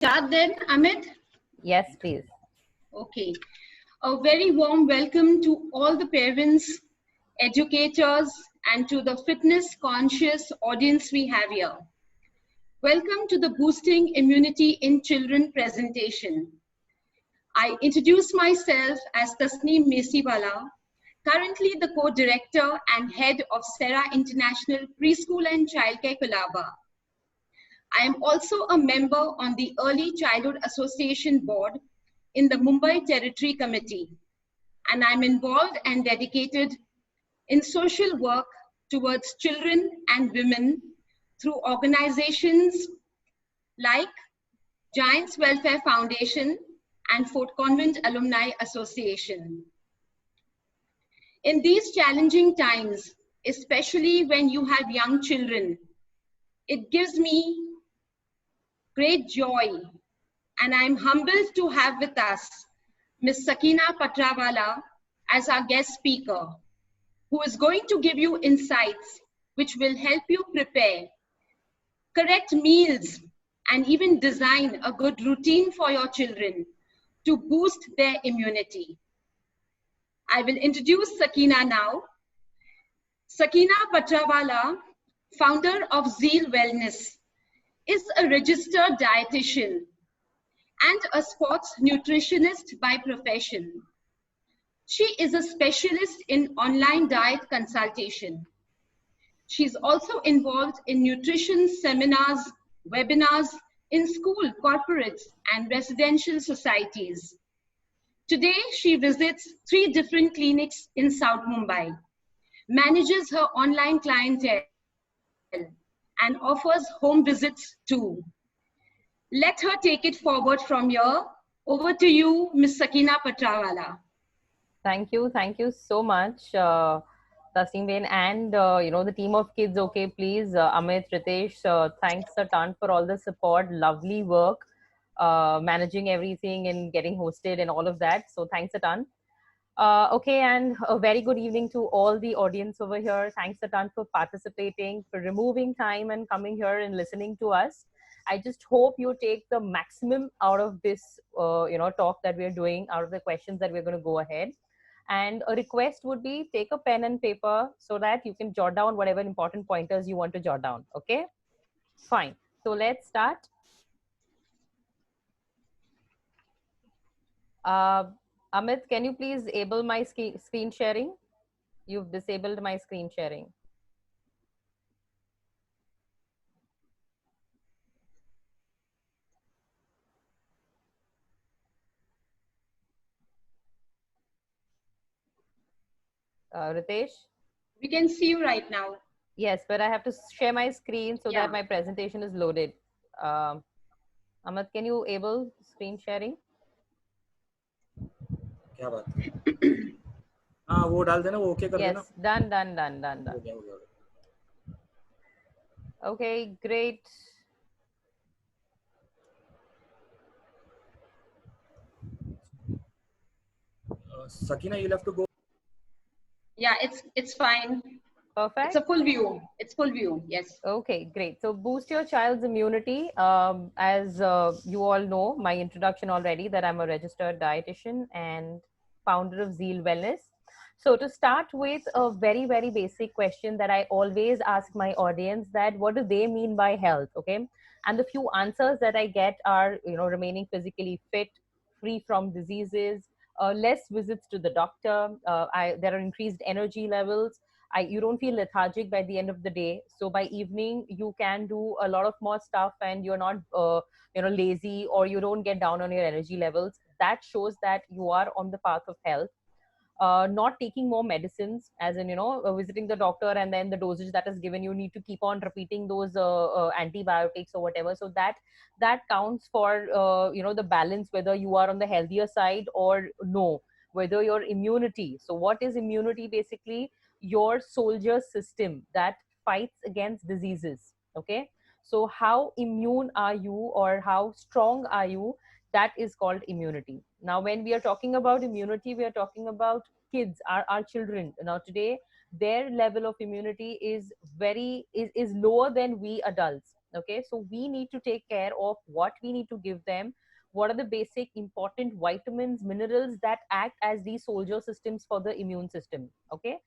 Start then, Amit? Yes, please. Okay. A very warm welcome to all the parents, educators, and to the fitness conscious audience we have here. Welcome to the Boosting Immunity in Children presentation. I introduce myself as Tasneem Mesiwala, currently the co-director and head of Sera International Preschool and Childcare Colaba. I am also a member on the Early Childhood Association Board in the Mumbai Territory Committee, and I'm involved and dedicated in social work towards children and women through organizations like Giants Welfare Foundation and Fort Convent Alumni Association. In these challenging times, especially when you have young children, it gives me great joy, and I'm humbled to have with us Ms. Sakina Patrawala as our guest speaker, who is going to give you insights which will help you prepare correct meals and even design a good routine for your children to boost their immunity. I will introduce Sakina now. Sakina Patrawala, founder of Zeal Wellness, is a registered dietitian and a sports nutritionist by profession. She is a specialist in online diet consultation. She's also involved in nutrition seminars, webinars in school, corporates, and residential societies. Today, she visits 3 different clinics in South Mumbai, manages her online clientele, and offers home visits too. Let her take it forward from here. Over to you, Ms. Sakina Patrawala. Thank you so much, Tasneem Bain, and the team of Kids OK, please, Amit, Ritesh, thanks a ton for all the support, lovely work, managing everything and getting hosted and all of that. So thanks a ton. Okay, and a very good evening to all the audience over here. Thanks a ton for participating, for removing time and coming here and listening to us. I just hope you take the maximum out of this, talk that we're doing, out of the questions that we're going to go ahead. And a request would be take a pen and paper so that you can jot down whatever important pointers you want to jot down. Okay, fine. So let's start. Amit, can you please enable my screen sharing? You've disabled my screen sharing. Ritesh? We can see you right now. Yes, but I have to share my screen so that my presentation is loaded. Amit, can you enable screen sharing? क्या बात है? हाँ वो डाल देना, वो okay कर देना. Yes, done. Okay, great. Sakina, you'll have to go. Yeah, it's fine. Perfect. It's a full view. It's full view. Yes. Okay, great. So boost your child's immunity. As you all know, my introduction already, that I'm a registered dietitian and founder of Zeal Wellness. So to start with a very, very basic question that I always ask my audience, that what do they mean by health? Okay. And the few answers that I get are, remaining physically fit, free from diseases, less visits to the doctor. There are increased energy levels. You don't feel lethargic by the end of the day. So by evening, you can do a lot of more stuff and you're not, lazy, or you don't get down on your energy levels. That shows that you are on the path of health. Not taking more medicines, as in, visiting the doctor and then the dosage that is given, you need to keep on repeating those antibiotics or whatever. So that counts for, the balance, whether you are on the healthier side or no, whether your immunity. So what is immunity? Basically, your soldier system that fights against diseases. Okay, so how immune are you, or how strong are you? That is called immunity. Now when we are talking about immunity, we are talking about kids, our children. Now today their level of immunity is lower than we adults. Okay, so we need to take care of what we need to give them. What are the basic important vitamins, minerals that act as these soldier systems for the immune system? Okay,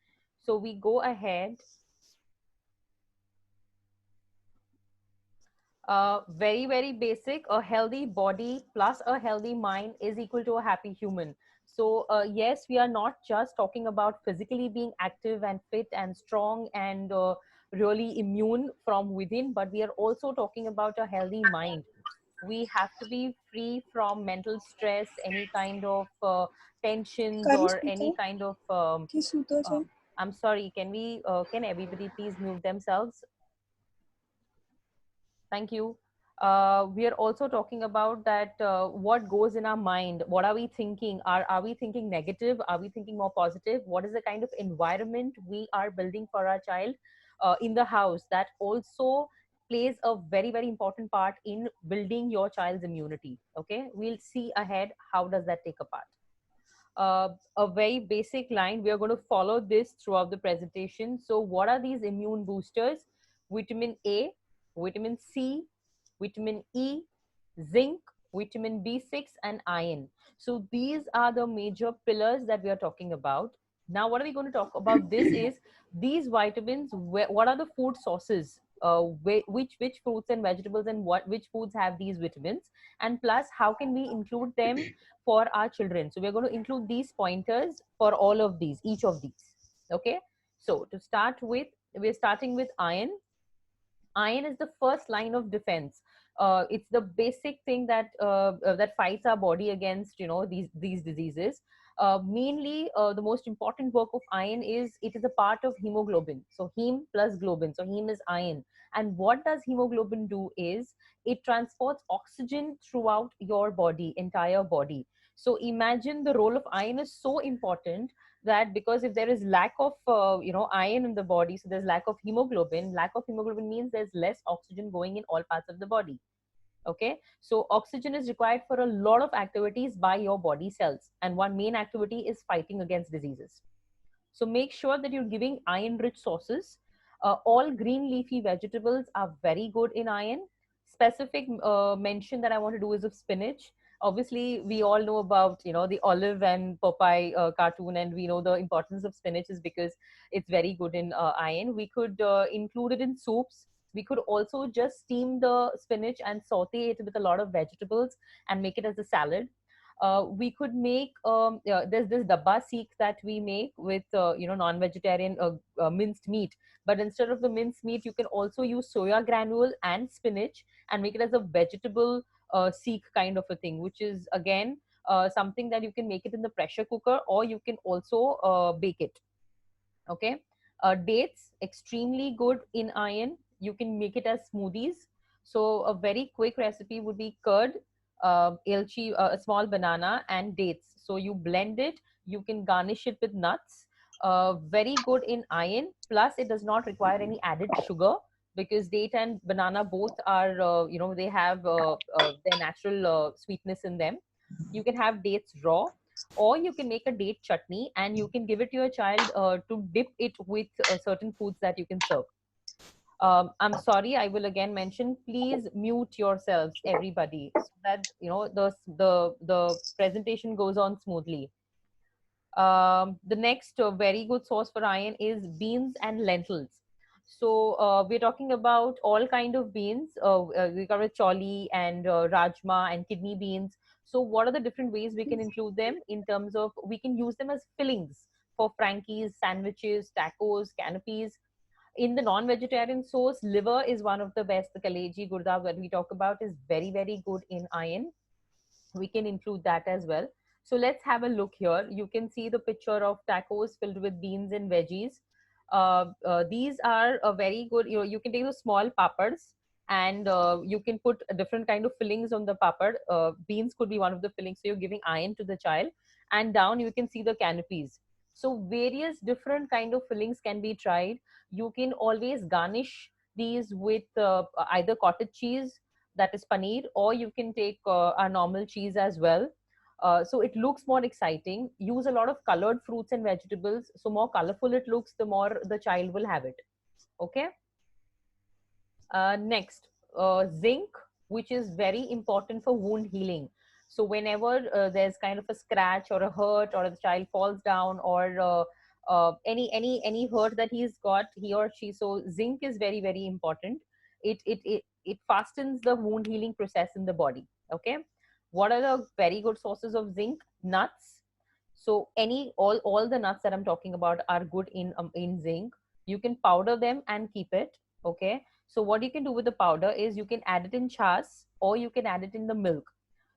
so we go ahead. Very, very basic. A healthy body plus a healthy mind is equal to a happy human. So, yes, we are not just talking about physically being active and fit and strong and really immune from within, but we are also talking about a healthy mind. We have to be free from mental stress, any kind of tensions, or any kind of. I'm sorry. Can we? Can everybody please mute themselves? Thank you. We are also talking about that what goes in our mind. What are we thinking? Are we thinking negative? Are we thinking more positive? What is the kind of environment we are building for our child in the house? That also plays a very, very important part in building your child's immunity. Okay, we'll see ahead how does that take a part. A very basic line. We are going to follow this throughout the presentation. So, what are these immune boosters? Vitamin A, vitamin C, vitamin E, zinc, vitamin B6, and iron. So, these are the major pillars that we are talking about. Now, what are we going to talk about? This is these vitamins. What are the food sources? Which fruits and vegetables and which foods have these vitamins? And plus, how can we include them for our children? So we're going to include these pointers for all of these, each of these. Okay, so to start with, we're starting with iron. Iron is the first line of defense. It's the basic thing that that fights our body against, you know, these diseases. Mainly, the most important work of iron is it is a part of hemoglobin. So heme plus globin. So heme is iron. And what does hemoglobin do is it transports oxygen throughout your body, entire body. So imagine the role of iron is so important that because if there is lack of iron in the body, so there's lack of hemoglobin. Lack of hemoglobin means there's less oxygen going in all parts of the body. Okay, so oxygen is required for a lot of activities by your body cells, and one main activity is fighting against diseases. So make sure that you're giving iron rich sources. All green leafy vegetables are very good in iron. Specific mention that I want to do is of spinach. Obviously, we all know about, you know, the Olive and Popeye cartoon, and we know the importance of spinach is because it's very good in iron. We could include it in soups. We could also just steam the spinach and saute it with a lot of vegetables and make it as a salad. We could make there's this dabba seek that we make with non-vegetarian minced meat, but instead of the minced meat you can also use soya granule and spinach and make it as a vegetable seek kind of a thing, which is again something that you can make it in the pressure cooker, or you can also bake it. Okay, dates extremely good in iron. You can make it as smoothies. So a very quick recipe would be curd, elchi, a small banana, and dates. So you blend it. You can garnish it with nuts. Very good in iron. Plus, it does not require any added sugar because date and banana both are they have their natural sweetness in them. You can have dates raw, or you can make a date chutney and you can give it to your child to dip it with certain foods that you can serve. I'm sorry, I will again mention, please mute yourselves, everybody, so that you know the presentation goes on smoothly. The next very good source for iron is beans and lentils. So we're talking about all kind of beans. We cover choli and rajma and kidney beans. So what are the different ways we can include them in terms of we can use them as fillings for frankies, sandwiches, tacos, canapes. In the non-vegetarian source, liver is one of the best. The kaleji gurda that we talk about is very, very good in iron. We can include that as well. So let's have a look here. You can see the picture of tacos filled with beans and veggies. These are a very good, you can take the small papads and you can put a different kind of fillings on the papad. Beans could be one of the fillings. So you're giving iron to the child, and down you can see the canopies. So various different kind of fillings can be tried. You can always garnish these with either cottage cheese, that is paneer, or you can take a normal cheese as well. So it looks more exciting. Use a lot of colored fruits and vegetables. So more colorful it looks, the more the child will have it. Okay. Next, zinc, which is very important for wound healing. So whenever there's kind of a scratch or a hurt, or the child falls down, or any hurt that he's got, he or she, so zinc is very, very important. It fastens the wound healing process in the body. Okay, what are the very good sources of zinc? Nuts. So all the nuts that I'm talking about are good in zinc. You can powder them and keep it. Okay, so what you can do with the powder is you can add it in chas, or you can add it in the milk.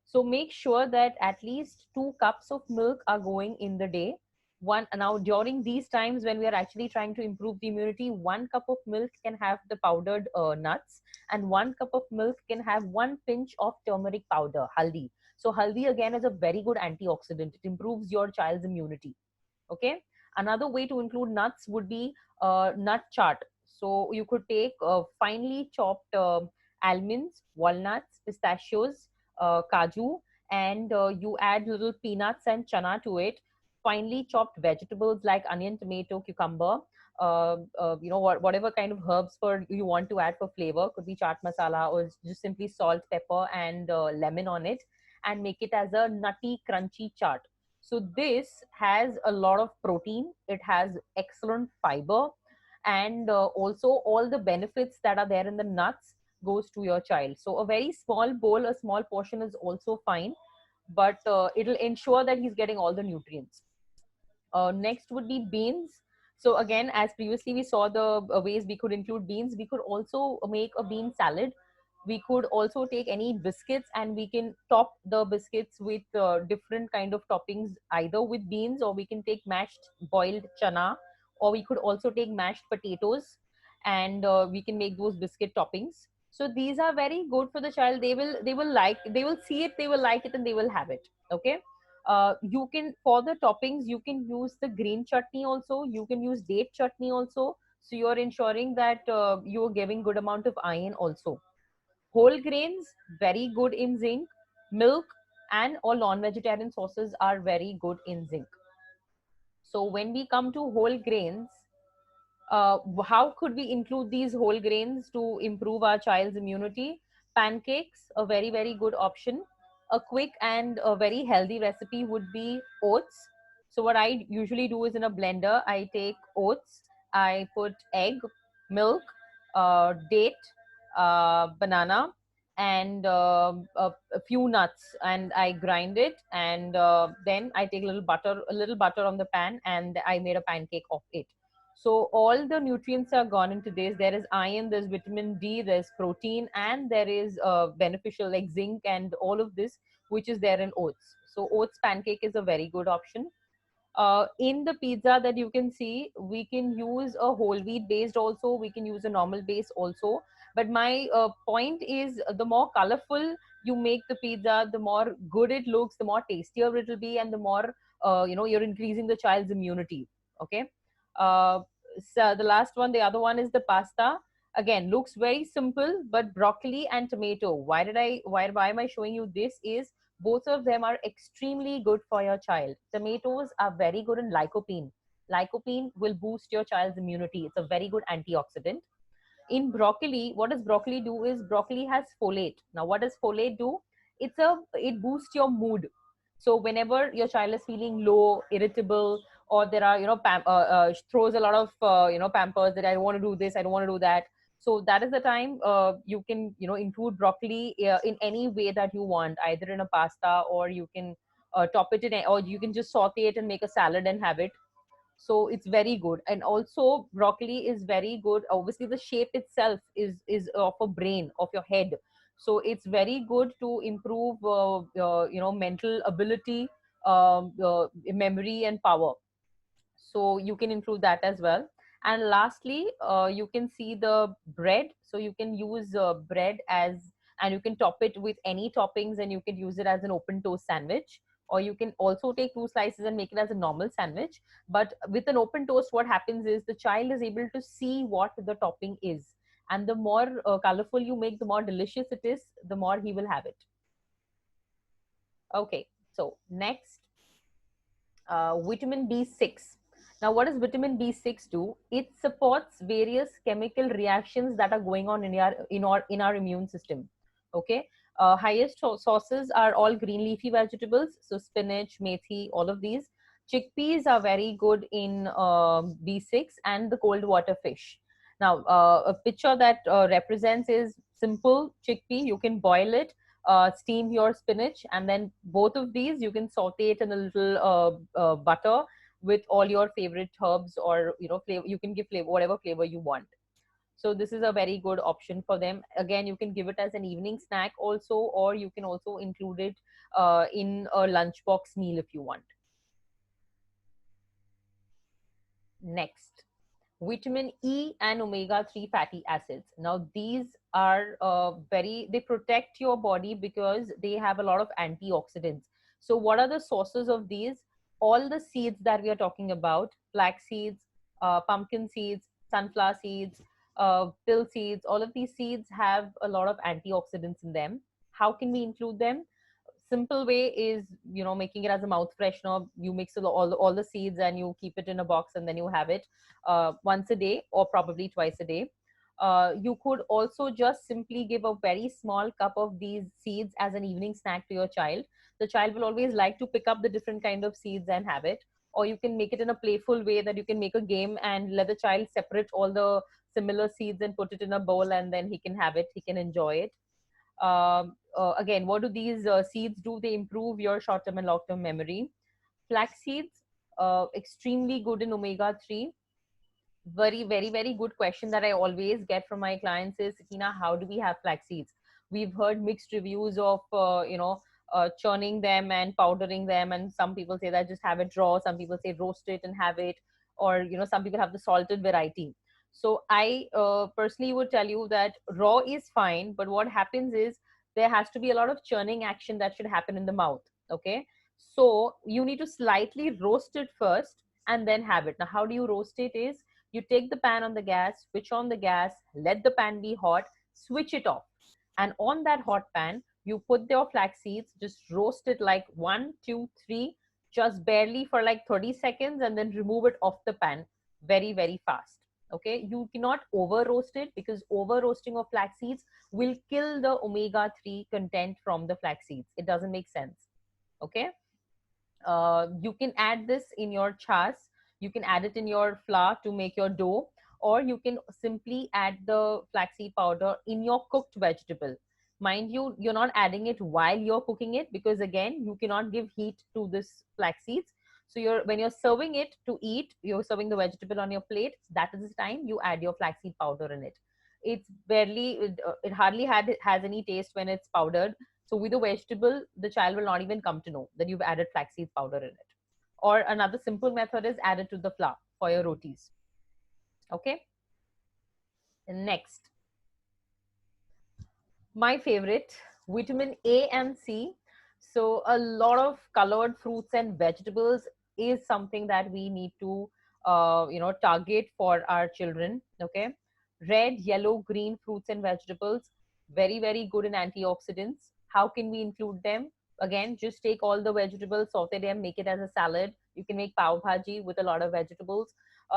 So make sure that at least 2 cups of milk are going in the day. One, now during these times when we are actually trying to improve the immunity, 1 cup of milk can have the powdered nuts, and 1 cup of milk can have 1 pinch of turmeric powder, haldi. So haldi again is a very good antioxidant. It improves your child's immunity. Okay, another way to include nuts would be nut chart. So you could take finely chopped almonds, walnuts, pistachios, kaju, and you add little peanuts and chana to it. Finely chopped vegetables like onion, tomato, cucumber, whatever kind of herbs for you want to add for flavor, could be chaat masala, or just simply salt, pepper, and lemon on it, and make it as a nutty, crunchy chaat. So this has a lot of protein. It has excellent fiber, and also all the benefits that are there in the nuts goes to your child. So a very small bowl, a small portion is also fine, but it'll ensure that he's getting all the nutrients. Next would be beans. So again, as previously we saw the ways we could include beans, we could also make a bean salad. We could also take any biscuits, and we can top the biscuits with different kind of toppings, either with beans, or we can take mashed boiled chana, or we could also take mashed potatoes, and we can make those biscuit toppings. So these are very good for the child. They will see it, they will like it, and they will have it. Okay, you can, for the toppings, you can use the green chutney also, you can use date chutney also. So you're ensuring that you're giving good amount of iron also. Whole grains, very good in zinc. Milk and all non-vegetarian sources are very good in zinc. So when we come to whole grains, how could we include these whole grains to improve our child's immunity? Pancakes, a very, very good option. A quick and a very healthy recipe would be oats. So what I usually do is, in a blender, I take oats, I put egg, milk, date, banana, and a few nuts, and I grind it, and then I take a little butter on the pan, and I made a pancake of it. So all the nutrients are gone into this. There is iron, there's vitamin D, there's protein, and there is beneficial like zinc and all of this, which is there in oats. So oats pancake is a very good option. In the pizza that you can see, we can use a whole wheat based also, we can use a normal base also. But my point is, the more colorful you make the pizza, the more good it looks, the more tastier it will be, and the more you're increasing the child's immunity. Okay. uh, so the last one, the other one is the pasta. Again, looks very simple, but broccoli and tomato, why am I showing you this is, both of them are extremely good for your child. Tomatoes are very good in lycopene. Lycopene will boost your child's immunity. It's a very good antioxidant. In broccoli, what does broccoli do is, broccoli has folate. Now what does folate do? It boosts your mood. So whenever your child is feeling low, irritable, or there are throws a lot of pampers, that I don't want to do this, I don't want to do that, so that is the time you can include broccoli in any way that you want, either in a pasta, or you can top it in, or you can just saute it and make a salad and have it. So it's very good. And also broccoli is very good, obviously the shape itself is of a brain, of your head. So it's very good to improve mental ability, memory and power. So you can include that as well. And lastly, you can see the bread. So you can use bread as, and you can top it with any toppings, and you can use it as an open toast sandwich, or you can also take 2 slices and make it as a normal sandwich. But with an open toast, what happens is, the child is able to see what the topping is, and the more colorful you make, the more delicious it is, the more he will have it. Okay, so next, vitamin B6. Now, what does vitamin B6 do? It supports various chemical reactions that are going on in our immune system. Okay. Highest sources are all green leafy vegetables, so spinach, methi, all of these. Chickpeas are very good in B6, and the cold water fish. Now, a picture that represents is simple chickpea. You can boil it, steam your spinach, and then both of these you can saute it in a little butter with all your favorite herbs, or flavor. You can give flavor, whatever flavor you want. So this is a very good option for them. Again, you can give it as an evening snack also, or you can also include it in a lunchbox meal if you want. Next, vitamin E and omega-3 fatty acids. Now these are they protect your body because they have a lot of antioxidants. So what are the sources of these? All the seeds that we are talking about: flax seeds, pumpkin seeds, sunflower seeds, pill seeds. All of these seeds have a lot of antioxidants in them. How can we include them? Simple way is, making it as a mouth freshener. You mix all the seeds and you keep it in a box, and then you have it once a day, or probably twice a day. You could also just simply give a very small cup of these seeds as an evening snack to your child. The child will always like to pick up the different kind of seeds and have it. Or you can make it in a playful way, that you can make a game and let the child separate all the similar seeds and put it in a bowl, and then he can have it, he can enjoy it. Again, what do these seeds do? They improve your short-term and long-term memory. Flax seeds, extremely good in omega-3. Very, very, very good question that I always get from my clients is, Sakina, how do we have flax seeds? We've heard mixed reviews of, churning them and powdering them. And some people say that just have it raw. Some people say roast it and have it. Or, some people have the salted variety. So I personally would tell you that raw is fine. But what happens is there has to be a lot of churning action that should happen in the mouth. Okay. So you need to slightly roast it first and then have it. Now, how do you roast it is, you take the pan on the gas, switch on the gas, let the pan be hot, switch it off. And on that hot pan, you put your flax seeds, just roast it like 1, 2, 3, just barely for like 30 seconds, and then remove it off the pan very, very fast. Okay, you cannot over roast it, because over roasting of flax seeds will kill the omega-3 content from the flax seeds. It doesn't make sense. Okay, you can add this in your chas. You can add it in your flour to make your dough, or you can simply add the flaxseed powder in your cooked vegetable. Mind you, you're not adding it while you're cooking it, because again, you cannot give heat to this flax seeds. So when you're serving it to eat, you're serving the vegetable on your plate, that is the time you add your flaxseed powder in it. It's it hardly has any taste when it's powdered. So with the vegetable, the child will not even come to know that you've added flaxseed powder in it. Or another simple method is add it to the flour for your rotis. Okay. And next, my favorite, vitamin A and C. So a lot of colored fruits and vegetables is something that we need to, target for our children. Okay. Red, yellow, green fruits and vegetables, very, very good in antioxidants. How can we include them? Again, just take all the vegetables, saute them, make it as a salad. You can make pav bhaji with a lot of vegetables.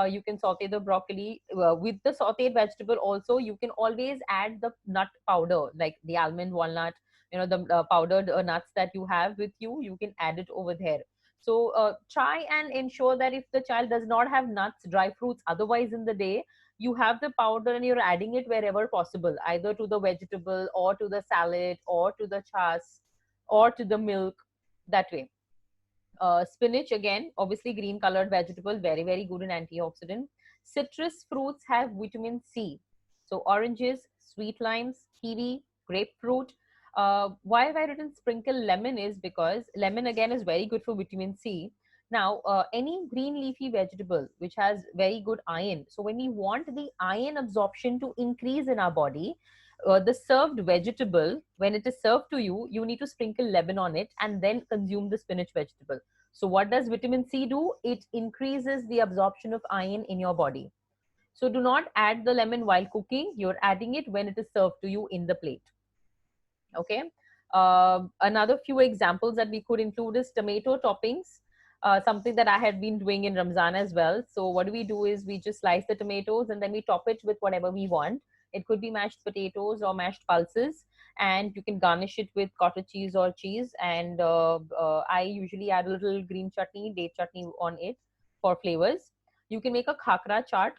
You can saute the broccoli with the sauteed vegetable. Also, you can always add the nut powder, like the almond, walnut, the powdered nuts that you have with you. You can add it over there. So try and ensure that if the child does not have nuts, dry fruits otherwise in the day, you have the powder and you're adding it wherever possible, either to the vegetable or to the salad or to the chas or to the milk, that way. Spinach, again, obviously green colored vegetable, very, very good in antioxidant. Citrus fruits have vitamin C. So oranges, sweet limes, kiwi, grapefruit. Why have I written sprinkle lemon is because lemon again is very good for vitamin C. Now, any green leafy vegetable which has very good iron. So when we want the iron absorption to increase in our body, the served vegetable, when it is served to you, you need to sprinkle lemon on it and then consume the spinach vegetable. So what does vitamin C do? It increases the absorption of iron in your body. So do not add the lemon while cooking. You're adding it when it is served to you in the plate. Okay. Another few examples that we could include is tomato toppings. something that I had been doing in Ramzan as well. So what we do is we just slice the tomatoes and then we top it with whatever we want. It could be mashed potatoes or mashed pulses, and you can garnish it with cottage cheese or cheese. And I usually add a little green chutney, date chutney on it for flavors. You can make a khakra chaat.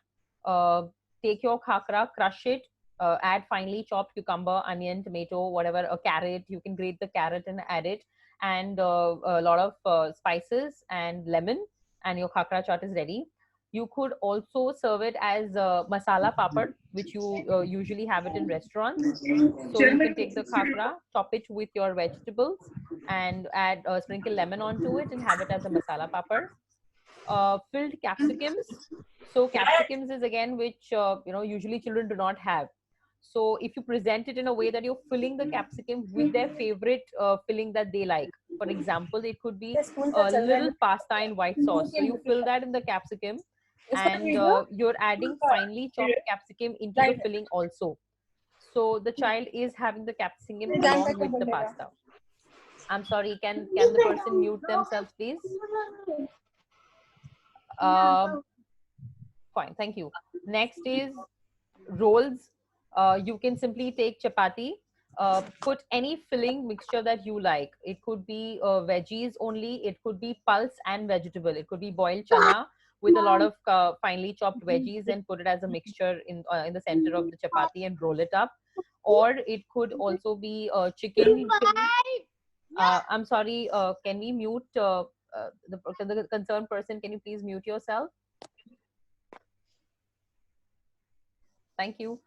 Uh, Take your khakra, crush it, add finely chopped cucumber, onion, tomato, whatever, a carrot. You can grate the carrot and add it, and a lot of spices and lemon, and your khakra chaat is ready. You could also serve it as masala papad, which you usually have it in restaurants. So you can take the khakra, top it with your vegetables, and add sprinkle lemon onto it and have it as a masala papad. Filled capsicums. So capsicums is again which usually children do not have. So if you present it in a way that you're filling the capsicum with their favorite filling that they like. For example, it could be a little pasta in white sauce. So you fill that in the capsicum, and you're adding finely chopped capsicum into the filling also. So the child is having the capsicum along with the pasta. I'm sorry, can the person mute themselves, please? Fine, thank you. Next is rolls. You can simply take chapati, put any filling mixture that you like. It could be veggies only, it could be pulse and vegetable, it could be boiled chana with a lot of finely chopped veggies, and put it as a mixture in the center of the chapati and roll it up. Or it could also be chicken filling. I'm sorry, can we mute the concerned person? Can you please mute yourself? Thank you.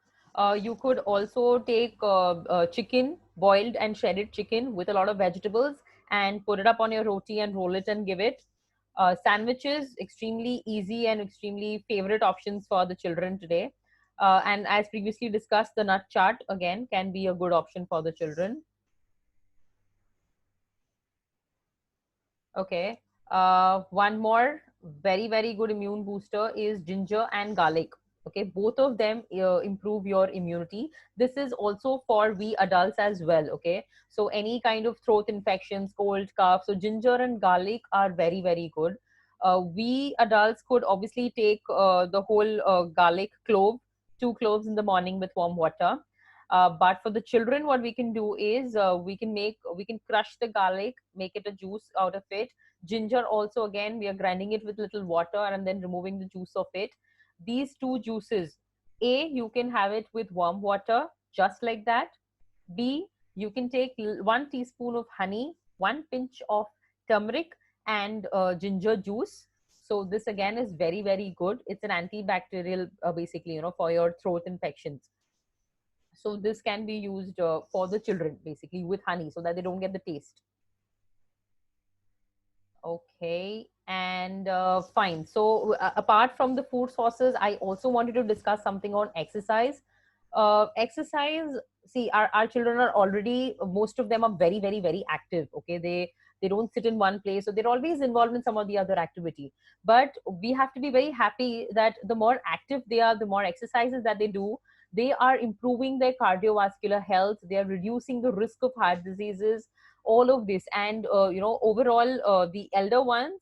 You could also take chicken, boiled and shredded chicken with a lot of vegetables, and put it up on your roti and roll it and give it. Sandwiches, extremely easy and extremely favorite options for the children today. And as previously discussed, the nut chaat again can be a good option for the children. Okay. One more very, very good immune booster is ginger and garlic. Okay, both of them improve your immunity. This is also for we adults as well. Okay, so any kind of throat infections, cold, cough, so ginger and garlic are very, very good. We adults could obviously take the whole garlic clove, 2 cloves in the morning with warm water. But for the children, what we can do is we can crush the garlic, make it a juice out of it. Ginger also, again, we are grinding it with little water and then removing the juice of it. These two juices, A, you can have it with warm water, just like that. B, you can take 1 teaspoon of honey, 1 pinch of turmeric, and ginger juice. So this again is very, very good. It's an antibacterial, basically, for your throat infections. So this can be used for the children, basically, with honey, so that they don't get the taste. Okay, and fine. So apart from the food sources, I also wanted to discuss something on exercise. Exercise, see, our children are already, most of them are very, very, very active. Okay, they don't sit in one place, so they're always involved in some of the other activity. But we have to be very happy that the more active they are, the more exercises that they do, they are improving their cardiovascular health, they are reducing the risk of heart diseases, all of this. And overall, the elder ones,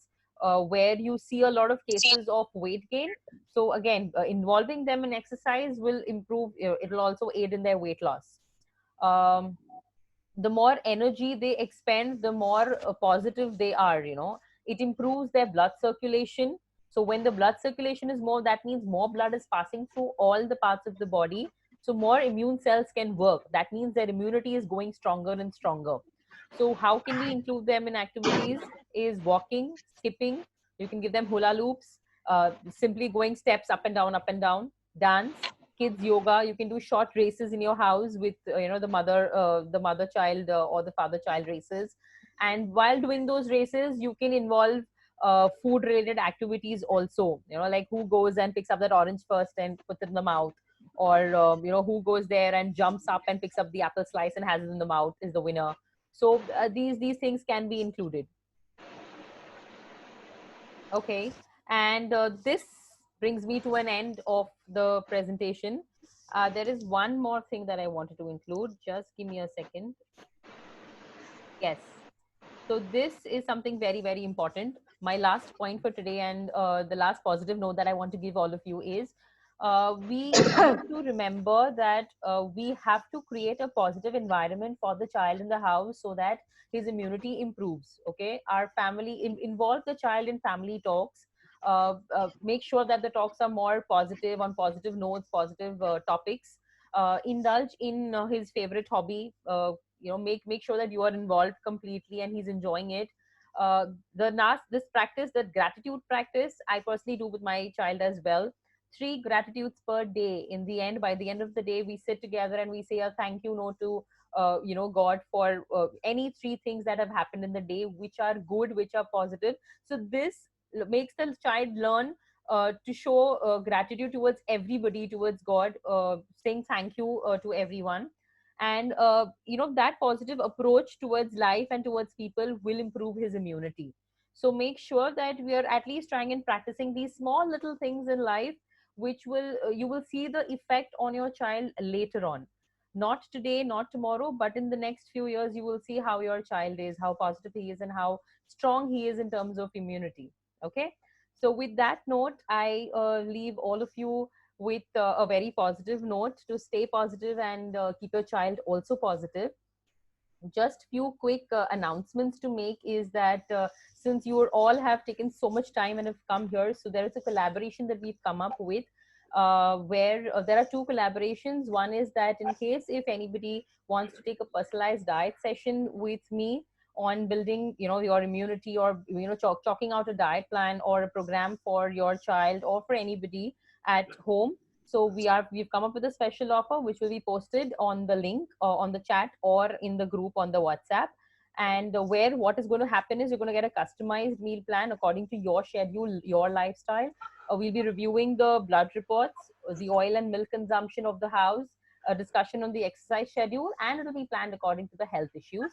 where you see a lot of cases of weight gain, so again, involving them in exercise will improve, it'll also aid in their weight loss. The more energy they expend, the more positive they are. It improves their blood circulation. So when the blood circulation is more, that means more blood is passing through all the parts of the body, so more immune cells can work. That means their immunity is going stronger and stronger. So how can we include them in activities? Is walking, skipping. You can give them hula loops, simply going steps up and down, dance, kids yoga. You can do short races in your house with the mother child or the father child races. And while doing those races, you can involve food related activities also, like who goes and picks up that orange first and puts it in the mouth, or who goes there and jumps up and picks up the apple slice and has it in the mouth is the winner. So these things can be included. Okay, and this brings me to an end of the presentation. There is one more thing that I wanted to include. Just give me a second. Yes. So this is something very, very important. my last point for today, and the last positive note that I want to give all of you is we need to remember that we have to create a positive environment for the child in the house so that his immunity improves. Okay, our family involve the child in family talks. Make sure that the talks are more positive, on positive notes, positive topics. Indulge in his favorite hobby. Make sure that you are involved completely and he's enjoying it. This practice, the gratitude practice, I personally do with my child as well. 3 gratitudes per day. In the end, by the end of the day, we sit together and we say a thank you note to God for any 3 things that have happened in the day, which are good, which are positive. So this makes the child learn to show gratitude towards everybody, towards God, saying thank you to everyone. And that positive approach towards life and towards people will improve his immunity. So make sure that we are at least trying and practicing these small little things in life, which will you will see the effect on your child later on. Not today, not tomorrow, but in the next few years you will see how your child is, how positive he is, and how strong he is in terms of immunity. Okay, so with that note, I leave all of you with a very positive note to stay positive and keep your child also positive. Just few quick announcements to make is that since you all have taken so much time and have come here, so there is a collaboration that we've come up with where there are 2 collaborations. One is that in case if anybody wants to take a personalized diet session with me on building your immunity, or chalking out a diet plan or a program for your child or for anybody at home. So we've come up with a special offer which will be posted on the link on the chat or in the group on the WhatsApp. And where what is going to happen is you're going to get a customized meal plan according to your schedule, your lifestyle. We'll be reviewing the blood reports, the oil and milk consumption of the house, a discussion on the exercise schedule, and it'll be planned according to the health issues.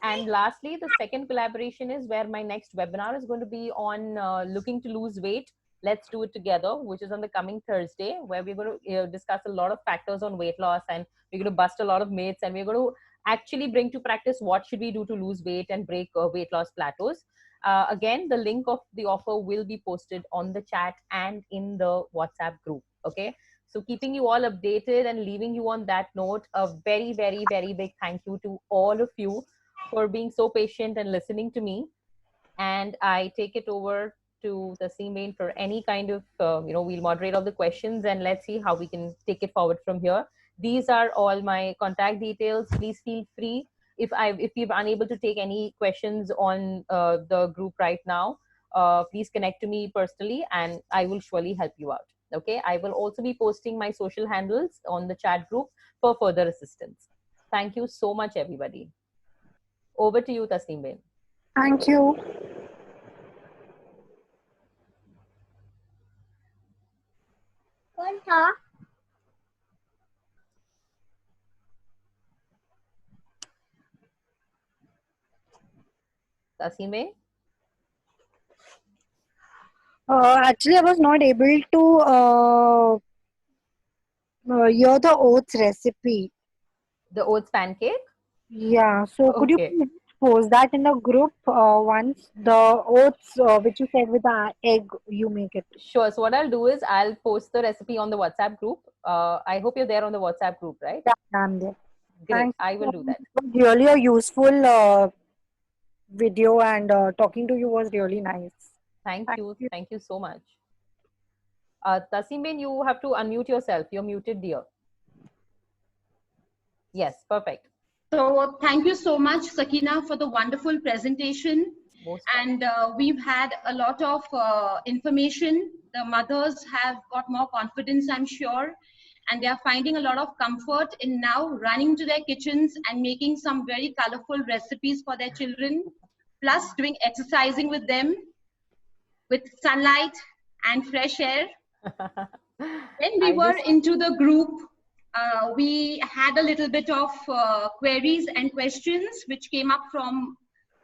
And lastly, the second collaboration is where my next webinar is going to be on looking to lose weight. Let's do it together, which is on the coming Thursday, where we're going to discuss a lot of factors on weight loss, and we're going to bust a lot of myths, and we're going to actually bring to practice what should we do to lose weight and break weight loss plateaus. Again, the link of the offer will be posted on the chat and in the WhatsApp group. Okay. So keeping you all updated and leaving you on that note, a very, very, very big thank you to all of you for being so patient and listening to me. And I take it over to the Tasim for any kind of, we'll moderate all the questions and let's see how we can take it forward from here. These are all my contact details. Please feel free. If you're unable to take any questions on the group right now, please connect to me personally and I will surely help you out. Okay, I will also be posting my social handles on the chat group for further assistance. Thank you so much, everybody. Over to you, Tasim. Thank you. Tasim? Actually, I was not able to hear the oats recipe. The oats pancake? Yeah, so could you Okay. please post that in the group once the oats which you said with the egg you make it? Sure. So what I'll do is I'll post the recipe on the WhatsApp group. I hope you're there on the WhatsApp group, right? Yeah, I'm there. Great. Thanks. I will do that. It was really a useful video, and talking to you was really nice. Thank Thank you. you. Thank you so much. Tasim, you have to unmute yourself. You're muted, dear. Yes, perfect. So thank you so much, Sakina, for the wonderful presentation. And we've had a lot of information. The mothers have got more confidence, I'm sure, and they are finding a lot of comfort in now running to their kitchens and making some very colorful recipes for their children, plus doing exercising with them with sunlight and fresh air. When we were into the group, we had a little bit of queries and questions which came up from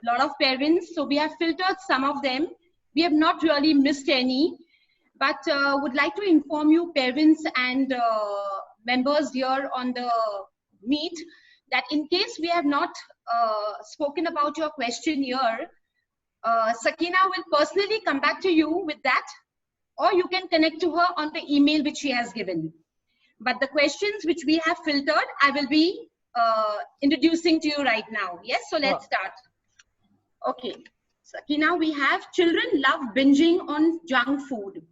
a lot of parents. So we have filtered some of them. We have not really missed any, but would like to inform you parents and members here on the meet that in case we have not spoken about your question here, Sakina will personally come back to you with that, or you can connect to her on the email which she has given. But the questions which we have filtered, I will be introducing to you right now. Yes, so let's start. Okay, Sakina, we have children love binging on junk food.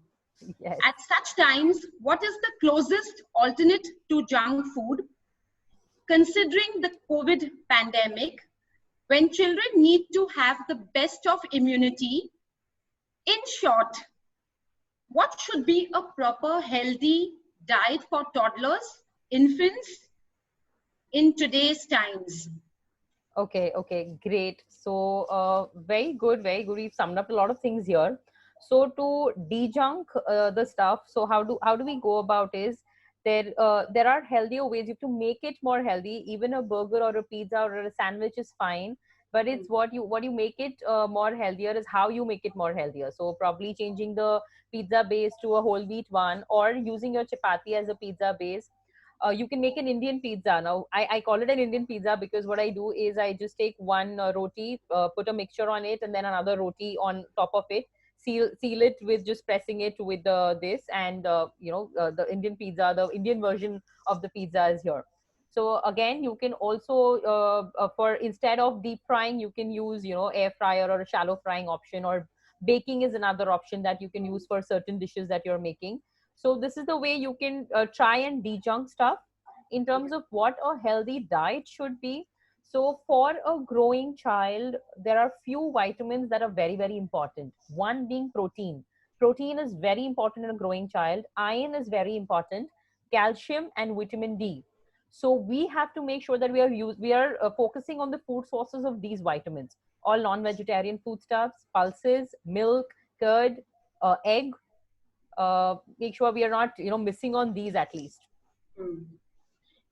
Yes. At such times, what is the closest alternate to junk food? Considering the COVID pandemic, when children need to have the best of immunity, in short, what should be a proper healthy diet for toddlers, infants in today's times? Okay, great. So, very good, very good. We've summed up a lot of things here. So, to dejunk the stuff, so how do we go about is there are healthier ways. You have to make it more healthy. Even a burger or a pizza or a sandwich is fine, but it's what you make it more healthier is how you make it more healthier. So, probably changing the pizza base to a whole wheat one, or using your chapati as a pizza base. You can make an Indian pizza. Now, I call it an Indian pizza because what I do is I just take one roti, put a mixture on it, and then another roti on top of it. Seal it with just pressing it with this, and the Indian pizza, the Indian version of the pizza is here. So again, you can also for instead of deep frying, you can use air fryer or a shallow frying option, or baking is another option that you can use for certain dishes that you're making. So this is the way you can try and dejunk stuff. In terms of what a healthy diet should be, so for a growing child, there are few vitamins that are very, very important. One being protein. Protein is very important in a growing child. Iron is very important. Calcium and vitamin D. So we have to make sure that we are focusing on the food sources of these vitamins. All non-vegetarian foodstuffs, pulses, milk, curd, egg. Make sure we are not missing on these at least.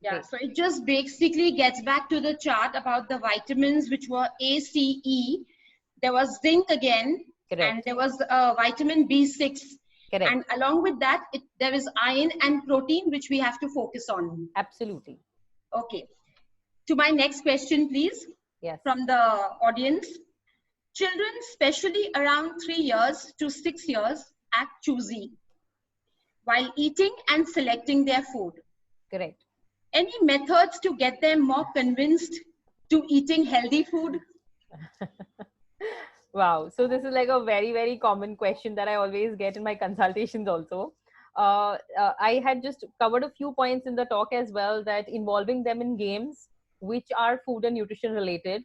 Yeah, so it just basically gets back to the chart about the vitamins which were A, C, E. There was zinc again. Correct. And there was vitamin B6. Correct. And along with that, there is iron and protein which we have to focus on. Absolutely. Okay. To my next question, please. Yes. From the audience. Children, especially around 3 years to 6 years, act choosy while eating and selecting their food. Correct. Any methods to get them more convinced to eating healthy food? Wow. So this is like a very, very common question that I always get in my consultations also. I had just covered a few points in the talk as well, that involving them in games which are food and nutrition related.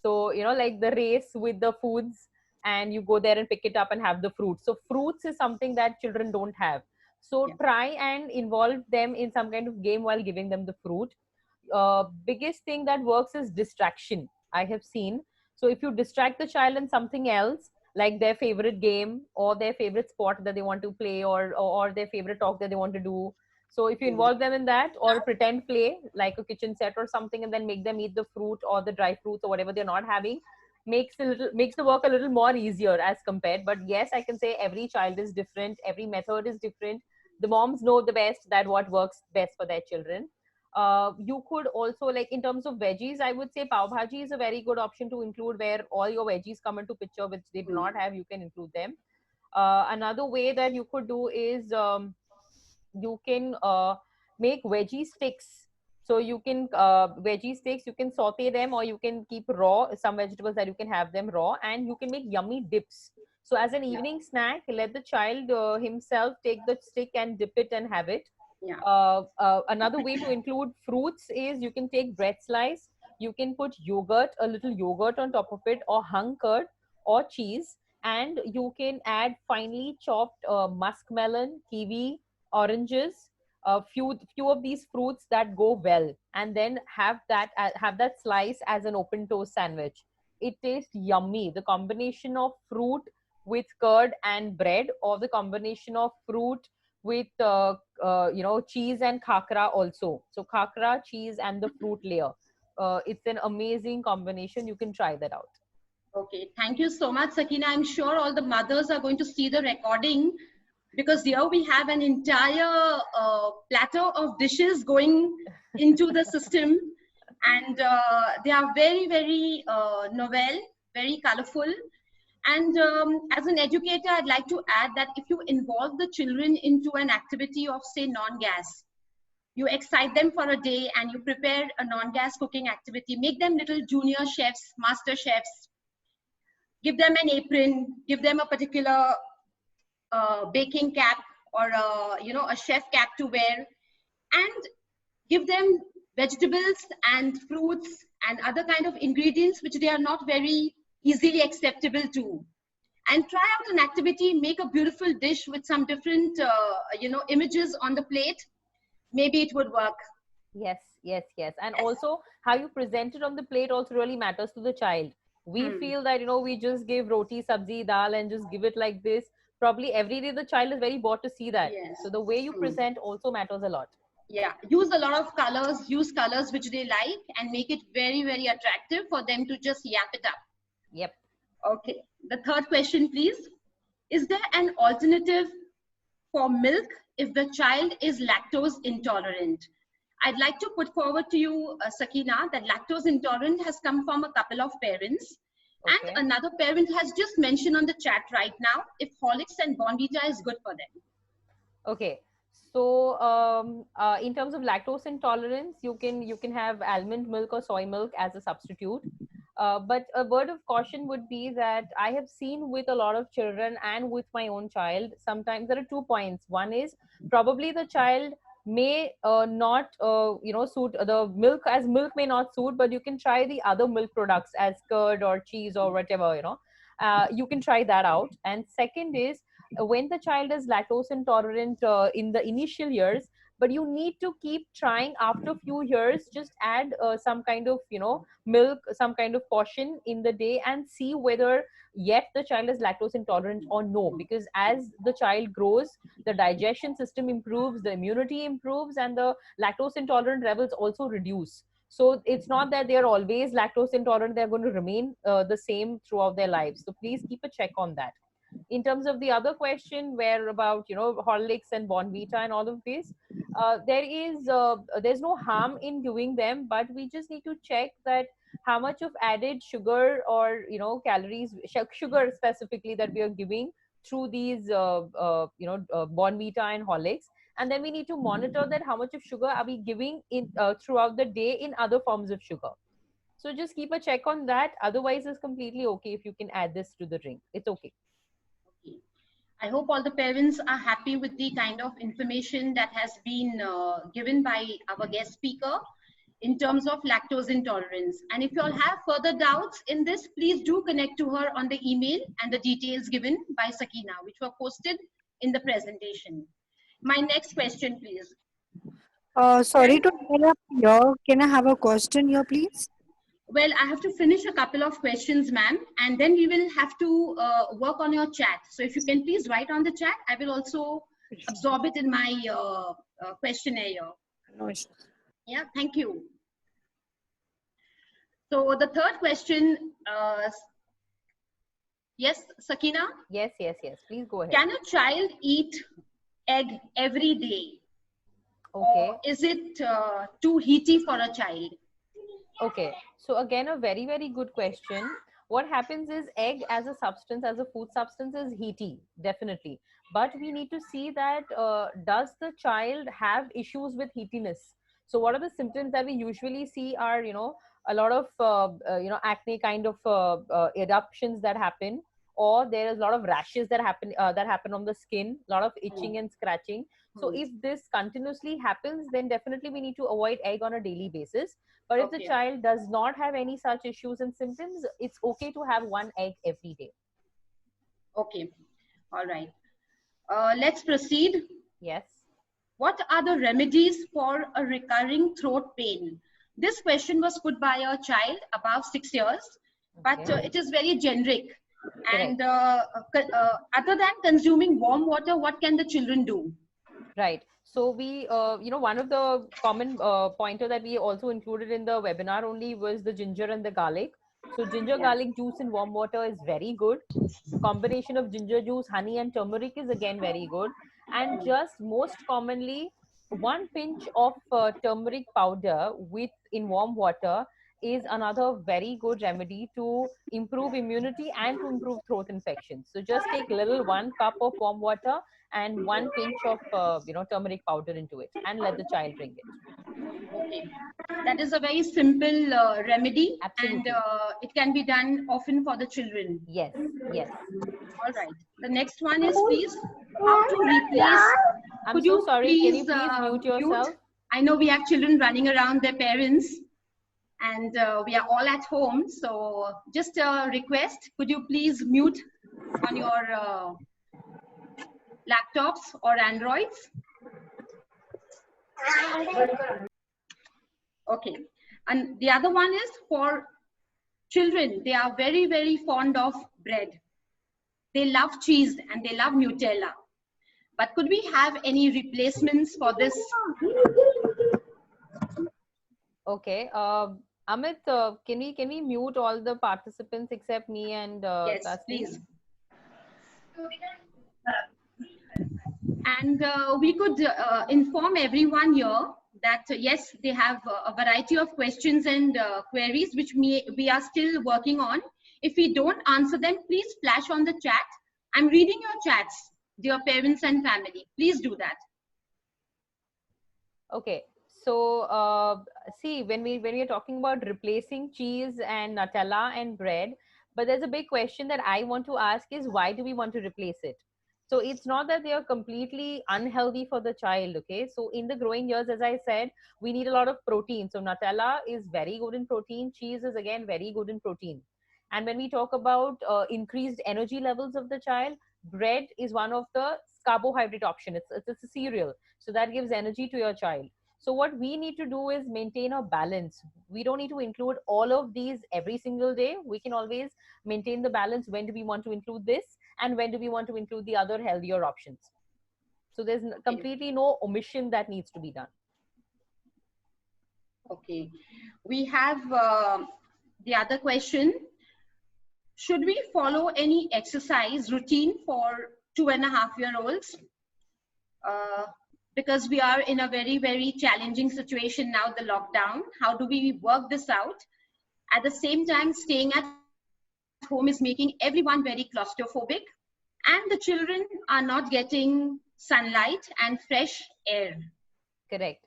So, like the race with the foods, and you go there and pick it up and have the fruit. So fruits is something that children don't have. So try and involve them in some kind of game while giving them the fruit. Biggest thing that works is distraction, I have seen. So if you distract the child in something else, like their favorite game or their favorite sport that they want to play, or their favorite talk that they want to do. So if you involve them in that, or pretend play like a kitchen set or something, and then make them eat the fruit or the dry fruits or whatever they're not having, makes the work a little more easier as compared. But yes, I can say every child is different. Every method is different. The moms know the best that what works best for their children. You could also, like in terms of veggies, I would say pav bhaji is a very good option to include, where all your veggies come into picture, which they do not have. You can include them. Another way that you could do is you can make veggie sticks. So you can veggie sticks, you can saute them, or you can keep raw some vegetables that you can have them raw, and you can make yummy dips. So as an evening snack, let the child himself take the stick and dip it and have it. Another way to include fruits is you can take bread slice, you can put yogurt, a little yogurt on top of it, or hung curd or cheese, and you can add finely chopped muskmelon, kiwi, oranges, a few of these fruits that go well, and then have that slice as an open toast sandwich. It tastes yummy. The combination of fruit with curd and bread, or the combination of fruit with cheese and khakra also. So khakra, cheese, and the fruit layer. It's an amazing combination. You can try that out. Okay, thank you so much, Sakina. I'm sure all the mothers are going to see the recording, because here we have an entire platter of dishes going into the system, and they are very, very novel, very colorful. And as an educator, I'd like to add that if you involve the children into an activity of, say, non-gas, you excite them for a day and you prepare a non-gas cooking activity, make them little junior chefs, master chefs, give them an apron, give them a particular baking cap or a chef cap to wear, and give them vegetables and fruits and other kind of ingredients which they are not very easily acceptable to, and try out an activity, make a beautiful dish with some different images on the plate. Maybe it would work. Yes, yes, yes. And also how you present it on the plate also really matters to the child. We feel that, we just give roti, sabzi, dal and just give it like this. Probably every day the child is very bored to see that. Yes, So the way you present also matters a lot. Yeah, use a lot of colors, use colors which they like and make it very, very attractive for them to just yap it up. Yep. Okay, the third question, please. Is there an alternative for milk if the child is lactose intolerant? I'd like to put forward to you, Sakina, that lactose intolerant has come from a couple of parents. Okay. And another parent has just mentioned on the chat right now if Horlicks and Bonvita is good for them. Okay. So in terms of lactose intolerance, you can have almond milk or soy milk as a substitute. But a word of caution would be that I have seen with a lot of children and with my own child, sometimes there are 2 points. One is probably the child may not suit the milk, as milk may not suit, but you can try the other milk products as curd or cheese or whatever, you can try that out. And second is when the child is lactose intolerant in the initial years, but you need to keep trying after a few years, just add some kind of milk, some kind of portion in the day, and see whether yet the child is lactose intolerant or no. Because as the child grows, the digestion system improves, the immunity improves, and the lactose intolerant levels also reduce. So it's not that they are always lactose intolerant, they're going to remain the same throughout their lives. So please keep a check on that. In terms of the other question, where about Horlicks and Bonvita and all of this, there's no harm in doing them, but we just need to check that how much of added sugar or calories, sugar specifically, that we are giving through these Bonvita and Horlicks. And then we need to monitor that how much of sugar are we giving in throughout the day in other forms of sugar. So just keep a check on that. Otherwise, it's completely okay if you can add this to the drink. It's okay. I hope all the parents are happy with the kind of information that has been given by our guest speaker in terms of lactose intolerance. And if you all have further doubts in this, please do connect to her on the email and the details given by Sakina, which were posted in the presentation. My next question, please. Sorry to interrupt here. Can I have a question here, please? Well, I have to finish a couple of questions, ma'am, and then we will have to work on your chat. So if you can please write on the chat, I will also absorb it in my questionnaire here. No issues. Yeah, thank you. So the third question, yes, Sakina? Yes. Please go ahead. Can a child eat egg every day? Okay. Or is it too heaty for a child? Okay. So again, a very, very good question. What happens is egg as a substance, as a food substance, is heaty, definitely. But we need to see that does the child have issues with heatiness? So what are the symptoms that we usually see are, a lot of, acne kind of eruptions that happen, or there is a lot of rashes that happen on the skin, a lot of itching and scratching. So if this continuously happens, then definitely we need to avoid egg on a daily basis. But if the child does not have any such issues and symptoms, it's okay to have one egg every day. Okay. All right. Let's proceed. Yes. What are the remedies for a recurring throat pain? This question was put by a child above 6 years, but it is very generic. And other than consuming warm water, what can the children do? Right. So we, one of the common pointer that we also included in the webinar only was the ginger and the garlic. So ginger garlic juice in warm water is very good. Combination of ginger juice, honey and turmeric is again very good. And just most commonly, 1 pinch of turmeric powder in warm water is another very good remedy to improve immunity and to improve throat infections. So just take little 1 cup of warm water and 1 pinch of turmeric powder into it, and let the child drink it. Okay. That is a very simple remedy, Absolutely. and it can be done often for the children. Yes, yes. All right. The next one is, please, how to replace. I'm Could so you sorry. Can you please please mute yourself? I know we have children running around their parents, and we are all at home. So just a request, could you please mute on your laptops or Androids? Okay. And the other one is for children. They are very, very fond of bread. They love cheese and they love Nutella. But could we have any replacements for this? Okay. Amit, can we mute all the participants except me and Yes, Tasneem? please. And we could inform everyone here that yes, they have a variety of questions and queries which we are still working on. If we don't answer them, please flash on the chat. I'm reading your chats, dear parents and family. Please do that. Okay. So see, when we're talking about replacing cheese and Nutella and bread, but there's a big question that I want to ask is, why do we want to replace it? So it's not that they are completely unhealthy for the child. Okay. So in the growing years, as I said, we need a lot of protein. So Nutella is very good in protein. Cheese is again very good in protein. And when we talk about increased energy levels of the child, bread is one of the carbohydrate option. It's a cereal. So that gives energy to your child. So what we need to do is maintain a balance. We don't need to include all of these every single day. We can always maintain the balance. When do we want to include this? And when do we want to include the other healthier options? So there's completely no omission that needs to be done. Okay. We have the other question. Should we follow any exercise routine for 2.5-year-olds? Because we are in a very, very challenging situation now, the lockdown. How do we work this out? At the same time, staying at home is making everyone very claustrophobic, and the children are not getting sunlight and fresh air. Correct.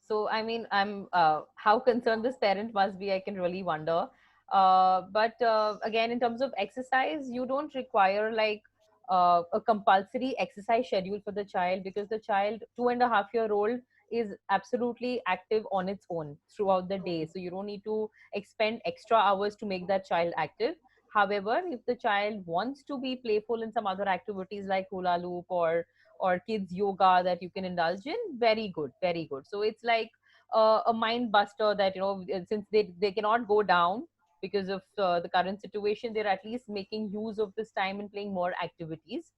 So, I mean, I'm how concerned this parent must be, I can really wonder. But again, in terms of exercise, you don't require like a compulsory exercise schedule for the child, because the child, 2.5-year-old, is absolutely active on its own throughout the day. So you don't need to expend extra hours to make that child active. However, if the child wants to be playful in some other activities like hula loop or kids yoga that you can indulge in, very good. So it's like a mind buster that, since they cannot go down because of the current situation, they're at least making use of this time and playing more activities.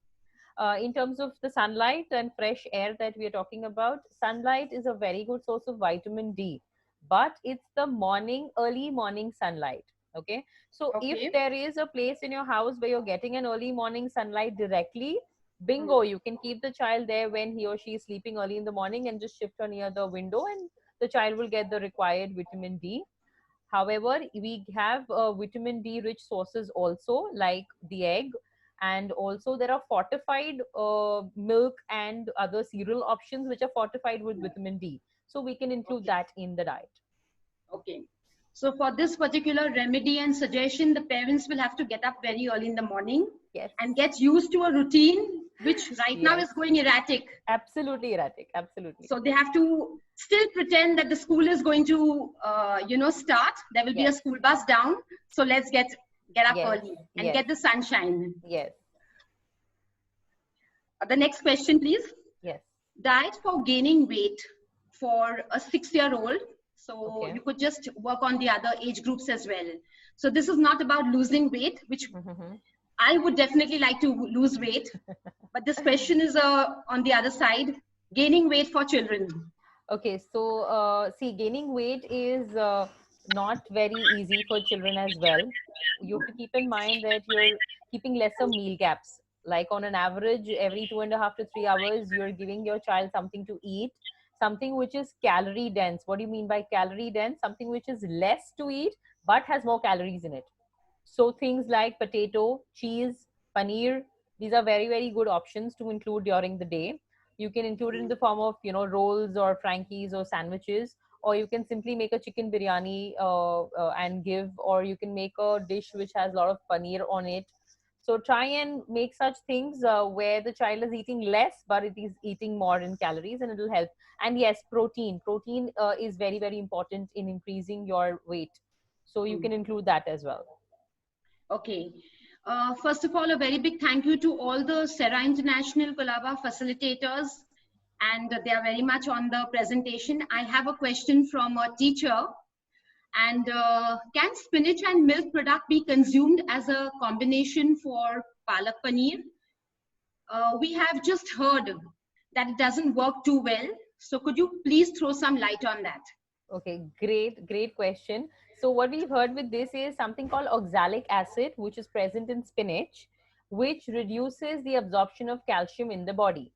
In terms of the sunlight and fresh air that we are talking about, sunlight is a very good source of vitamin D, but it's the early morning sunlight. Okay. So if there is a place in your house where you're getting an early morning sunlight directly, bingo, you can keep the child there when he or she is sleeping early in the morning and just shift her near the window, and the child will get the required vitamin D. However, we have vitamin D rich sources also, like the egg, and also there are fortified milk and other cereal options which are fortified with vitamin D. So we can include that in the diet. Okay. So for this particular remedy and suggestion, the parents will have to get up very early in the morning. Yes. And get used to a routine which right now is going erratic. Absolutely erratic. Absolutely. So they have to still pretend that the school is going to, start. There will be a school bus down. So let's get up early and get the sunshine. Yes. The next question, please. Yes. Diet for gaining weight for a 6-year-old. So you could just work on the other age groups as well. So this is not about losing weight, which I would definitely like to lose weight. But this question is on the other side, gaining weight for children. Okay, so see, gaining weight is not very easy for children as well. You have to keep in mind that you're keeping lesser meal gaps. Like on an average, every 2.5 to 3 hours, you're giving your child something to eat. something which is calorie dense. What do you mean by calorie dense? Something which is less to eat but has more calories in it. So things like potato, cheese, paneer, these are very, very good options to include during the day. You can include it in the form of, rolls or frankies or sandwiches, or you can simply make a chicken biryani and give, or you can make a dish which has a lot of paneer on it. So try and make such things where the child is eating less, but it is eating more in calories, and it will help. And yes, protein. Protein is very, very important in increasing your weight. So you can include that as well. Okay. First of all, a very big thank you to all the Sera International Colaba facilitators, and they are very much on the presentation. I have a question from a teacher. And can spinach and milk product be consumed as a combination for palak paneer? We have just heard that it doesn't work too well. So could you please throw some light on that? Okay, great question. So what we've heard with this is something called oxalic acid, which is present in spinach, which reduces the absorption of calcium in the body.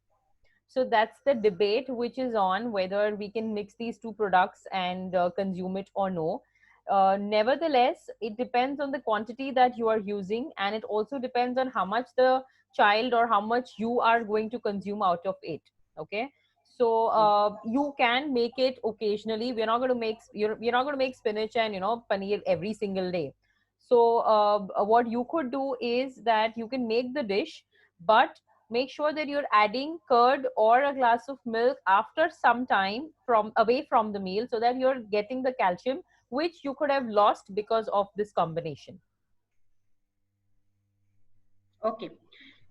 So that's the debate which is on whether we can mix these two products and consume it or no. Nevertheless, it depends on the quantity that you are using, and it also depends on how much the child or how much you are going to consume out of it. Okay. So you can make it occasionally. We're not going to make you're not going to make spinach and paneer every single day. So what you could do is that you can make the dish, but make sure that you're adding curd or a glass of milk after some time from away from the meal, so that you're getting the calcium which you could have lost because of this combination. Okay.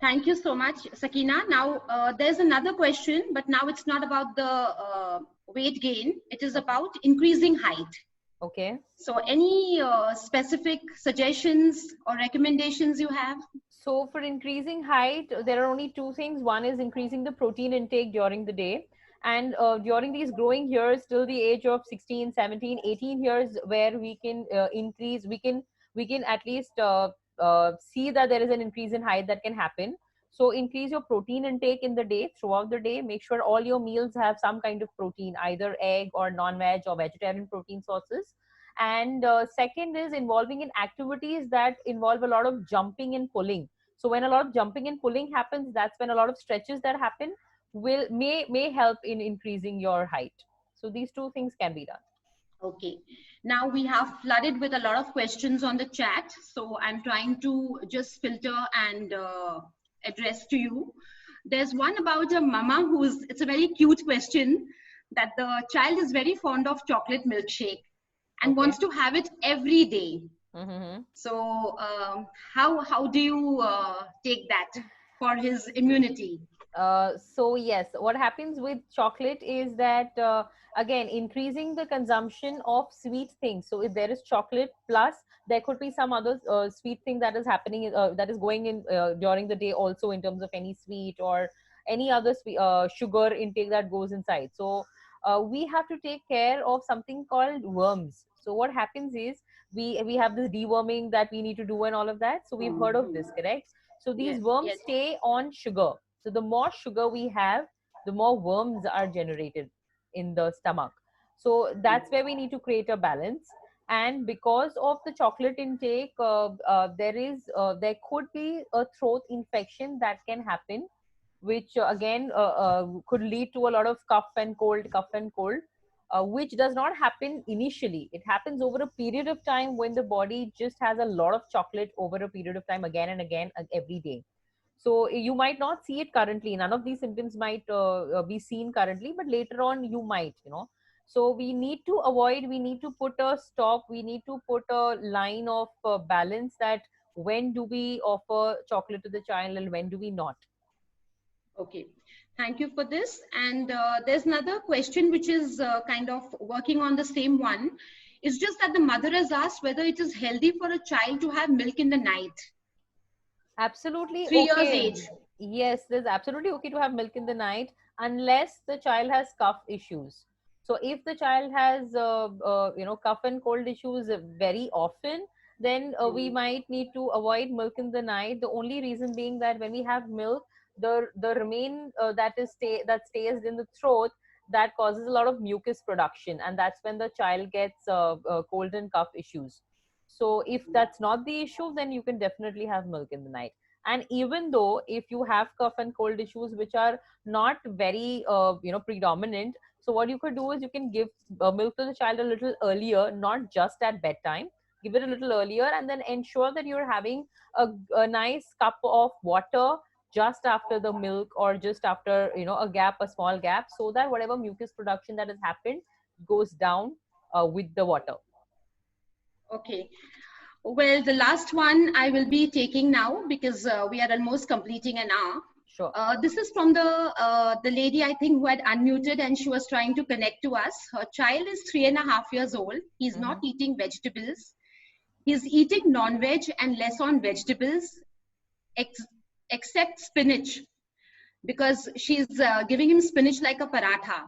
Thank you so much, Sakina. Now, there's another question, but now it's not about the weight gain. It is about increasing height. Okay. So any specific suggestions or recommendations you have? So for increasing height, there are only two things. One is increasing the protein intake during the day. And during these growing years till the age of 16, 17, 18 years, where we can increase, we can at least see that there is an increase in height that can happen. So increase your protein intake in the day, throughout the day. Make sure all your meals have some kind of protein, either egg or non-veg or vegetarian protein sources. And second is involving in activities that involve a lot of jumping and pulling. So when a lot of jumping and pulling happens, that's when a lot of stretches that happen may help in increasing your height. So these two things can be done. Okay. Now we have flooded with a lot of questions on the chat. So I'm trying to just filter and address to you. There's one about a mama it's a very cute question, that the child is very fond of chocolate milkshake and wants to have it every day. So how do you take that for his immunity? So yes, what happens with chocolate is that again, increasing the consumption of sweet things. So if there is chocolate plus there could be some other sweet thing that is happening, that is going in during the day also, in terms of any sweet or any other sugar intake that goes inside. So we have to take care of something called worms. So what happens is we have this deworming that we need to do and all of that. So we've heard of this, correct? So these worms stay on sugar. So the more sugar we have, the more worms are generated in the stomach. So that's where we need to create a balance. And because of the chocolate intake, there could be a throat infection that can happen, which again could lead to a lot of cough and cold, which does not happen initially. It happens over a period of time when the body just has a lot of chocolate over a period of time, again and again, every day. So you might not see it currently. None of these symptoms might be seen currently, but later on you might, So we need to avoid, we need to put a stop, we need to put a line of balance, that when do we offer chocolate to the child and when do we not. Okay, thank you for this. And there's another question which is kind of working on the same one. It's just that the mother has asked whether it is healthy for a child to have milk in the night. Absolutely 3 okay. years age. Yes, there's absolutely okay to have milk in the night, unless the child has cough issues. So if the child has cough and cold issues very often, then we might need to avoid milk in the night. The only reason being that when we have milk, the remain that stays in the throat, that causes a lot of mucus production, and that's when the child gets cold and cough issues. So if that's not the issue, then you can definitely have milk in the night. And even though if you have cough and cold issues which are not very predominant, so what you could do is you can give milk to the child a little earlier, not just at bedtime. Give it a little earlier, and then ensure that you're having a nice cup of water just after the milk, or just after a small gap, so that whatever mucus production that has happened goes down with the water. Okay. Well, the last one I will be taking now, because we are almost completing an hour. Sure. This is from the lady, I think, who had unmuted, and she was trying to connect to us. Her child is 3.5 years old. He's not eating vegetables. He's eating non-veg and less on vegetables, except spinach, because she's giving him spinach like a paratha.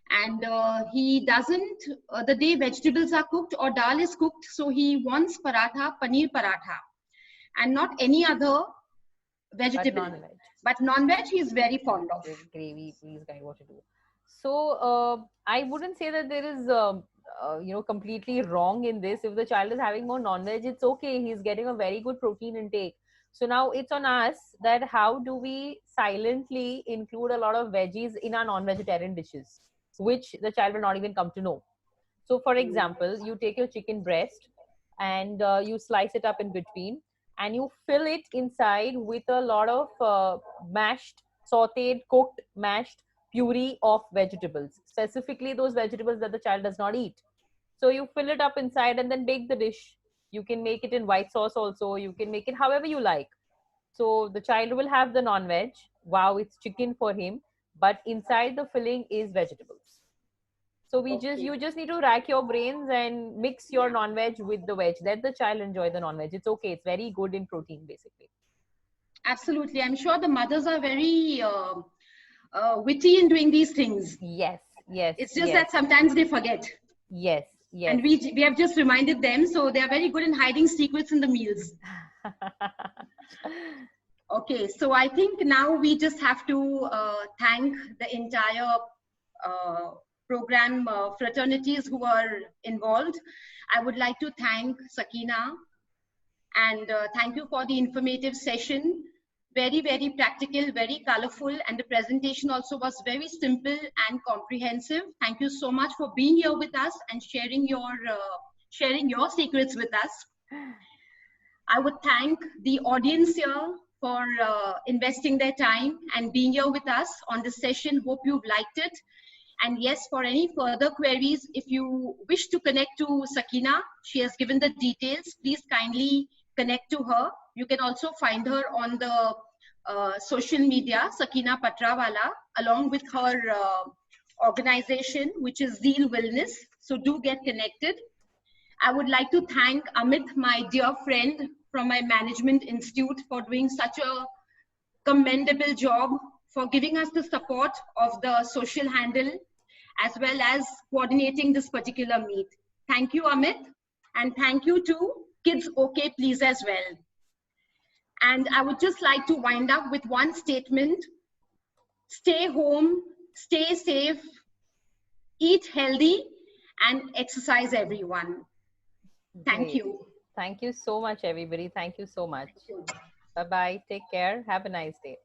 And he doesn't, the day vegetables are cooked or dal is cooked, so he wants paratha, paneer paratha, and not any other vegetable. But non-veg he is very fond of. Gravy, please guide what to do. So I wouldn't say that there is completely wrong in this. If the child is having more non-veg, it's okay. He's getting a very good protein intake. So now it's on us that how do we silently include a lot of veggies in our non-vegetarian dishes, which the child will not even come to know. So for example, you take your chicken breast and you slice it up in between, and you fill it inside with a lot of mashed, sauteed, cooked, mashed puree of vegetables, specifically those vegetables that the child does not eat. So you fill it up inside and then bake the dish. You can make it in white sauce also. You can make it however you like. So the child will have the non-veg. Wow, it's chicken for him. But inside the filling is vegetables. So you just need to rack your brains and mix your non-veg with the veg. Let the child enjoy the non-veg. It's okay. It's very good in protein, basically. Absolutely. I'm sure the mothers are very witty in doing these things. Yes, yes. It's just that sometimes they forget. Yes, yes. And we have just reminded them, so they are very good in hiding secrets in the meals. Okay, so I think now we just have to thank the entire program fraternities who are involved. I would like to thank Sakina, and thank you for the informative session. Very, very practical, very colorful, and the presentation also was very simple and comprehensive. Thank you so much for being here with us and sharing your secrets with us. I would thank the audience here for investing their time and being here with us on this session. Hope you've liked it. And yes, for any further queries, if you wish to connect to Sakina, she has given the details. Please kindly connect to her. You can also find her on the social media, Sakina Patrawala, along with her organization, which is Zeal Wellness. So do get connected. I would like to thank Amit, my dear friend from my management institute, for doing such a commendable job, for giving us the support of the social handle, as well as coordinating this particular meet. Thank you, Amit. And thank you to Kids OK Please as well. And I would just like to wind up with one statement. Stay home, stay safe, eat healthy, and exercise, everyone. Thank you. Thank you so much, everybody. Thank you so much. Bye-bye. Take care. Have a nice day.